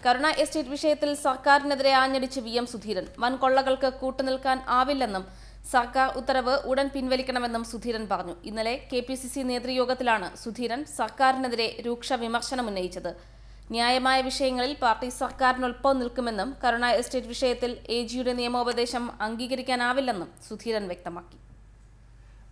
കരുണ estate വിഷയത്തിൽ സർക്കാരിനെതിരെ ആഞ്ഞടിച്ച് V M Sudheeran. വൻ കൊള്ളകൾക്ക് കൂട്ടുനിൽക്കാൻ ആവില്ലെന്നും സർക്കാർ ഉത്തരവ് ഉടൻ പിൻവലിക്കണമെന്നും സുധീരൻ പറഞ്ഞു. ഇന്നലെ KPCC നേതൃയോഗത്തിലാണ് സുധീരൻ സർക്കാരിനെതിരെ രൂക്ഷ വിമർശനം ഉന്നയിച്ചത്. ന്യായമായ വിഷയങ്ങളിൽ പാർട്ടി സർക്കാരിനൊപ്പം നിൽക്കുമെന്നും കരുണ എസ്റ്റേറ്റ് വിഷയത്തിൽ AGയുടെ നിയമോപദേശം അംഗീകരിക്കാനാവില്ലെന്നും സുധീരൻ വ്യക്തമാക്കി.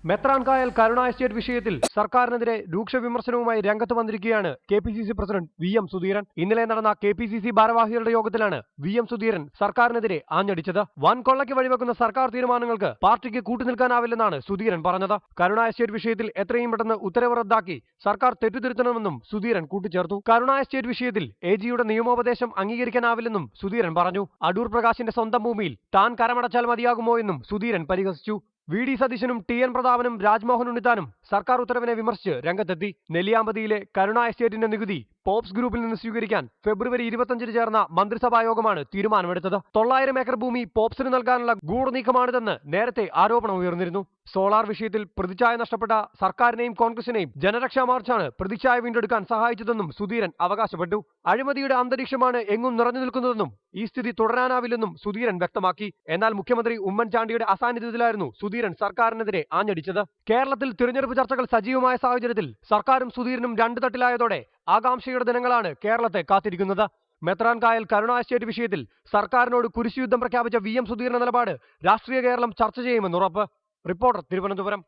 മെത്രാൻകായൽ കരുണ എസ്റ്റേറ്റ് വിഷയത്തിൽ സർക്കാരിനെതിരെ രൂക്ഷ വിമർശനവുമായി രംഗത്ത് വന്നിരിക്കുകയാണ് KPCC പ്രസിഡന്റ് വി എം സുധീരൻ. ഇന്നലെ നടന്ന KPCC ഭാരവാഹികളുടെ യോഗത്തിലാണ് വി എം സുധീരൻ സർക്കാരിനെതിരെ ആഞ്ഞടിച്ചത്. വൻ കൊള്ളയ്ക്ക് വഴിവെക്കുന്ന സർക്കാർ തീരുമാനങ്ങൾക്ക് പാർട്ടിക്ക് കൂട്ടുനിൽക്കാനാവില്ലെന്നാണ് സുധീരൻ പറഞ്ഞത്. കരുണ എസ്റ്റേറ്റ് വിഷയത്തിൽ എത്രയും പെട്ടെന്ന് ഉത്തരവ് റദ്ദാക്കി സർക്കാർ തെറ്റുതിരുത്തണമെന്നും സുധീരൻ കൂട്ടിച്ചേർത്തു. കരുണ എസ്റ്റേറ്റ് വിഷയത്തിൽ AGയുടെ നിയമോപദേശം അംഗീകരിക്കാനാവില്ലെന്നും സുധീരൻ പറഞ്ഞു. അടൂർ പ്രകാശിന്റെ സ്വന്തം ഭൂമിയിൽ താൻ കരമടച്ചാൽ മതിയാകുമോ എന്നും സുധീരൻ പരിഹസിച്ചു. VD സതീശനും TN പ്രതാപനും രാജ്മോഹൻ ഉണ്ണിത്താനും സർക്കാർ ഉത്തരവിനെ വിമർശിച്ച് രംഗത്തെത്തി. നെല്ലിയാമ്പതിയിലെ കരുണ എസ്റ്റേറ്റിന്റെ നികുതി പോപ്സ് ഗ്രൂപ്പിൽ നിന്ന് സ്വീകരിക്കാൻ ഫെബ്രുവരി 25 ചേർന്ന മന്ത്രിസഭാ യോഗമാണ് തീരുമാനമെടുത്തത്. 900 ഏക്കർ ഭൂമി പോപ്സിന് നൽകാനുള്ള ഗൂഢനീക്കമാണിതെന്ന് നേരത്തെ ആരോപണം ഉയർന്നിരുന്നു. സോളാർ വിഷയത്തിൽ പ്രതിച്ഛായ നഷ്ടപ്പെട്ട സർക്കാരിനെയും കോൺഗ്രസിനെയും ജനരക്ഷാ മാർച്ചാണ് പ്രതിച്ഛായ വീണ്ടെടുക്കാൻ സഹായിച്ചതെന്നും സുധീരൻ അവകാശപ്പെട്ടു. അഴിമതിയുടെ അന്തരീക്ഷമാണ് എങ്ങും നിറഞ്ഞു നിൽക്കുന്നതെന്നും ഈ സ്ഥിതി തുടരാനാവില്ലെന്നും സുധീരൻ വ്യക്തമാക്കി. എന്നാൽ മുഖ്യമന്ത്രി ഉമ്മൻചാണ്ടിയുടെ അസാന്നിധ്യത്തിലായിരുന്നു സുധീരൻ സർക്കാരിനെതിരെ ആഞ്ഞടിച്ചത്. കേരളത്തിൽ തിരഞ്ഞെടുപ്പ് ചർച്ചകൾ സജീവമായ സാഹചര്യത്തിൽ സർക്കാരും സുധീരനും രണ്ടു തട്ടിലായതോടെ ആകാംക്ഷയുടെ ദിനങ്ങളാണ് കേരളത്തെ കാത്തിരിക്കുന്നത്. മെത്രാൻകായൽ കരുണ എസ്റ്റേറ്റ് വിഷയത്തിൽ സർക്കാരിനോട് കുരിശുയുദ്ധം പ്രഖ്യാപിച്ച വി എം സുധീരന്റെ നിലപാട് രാഷ്ട്രീയ കേരളം ചർച്ച ചെയ്യുമെന്ന് ഉറപ്പ്. റിപ്പോർട്ടർ, തിരുവനന്തപുരം.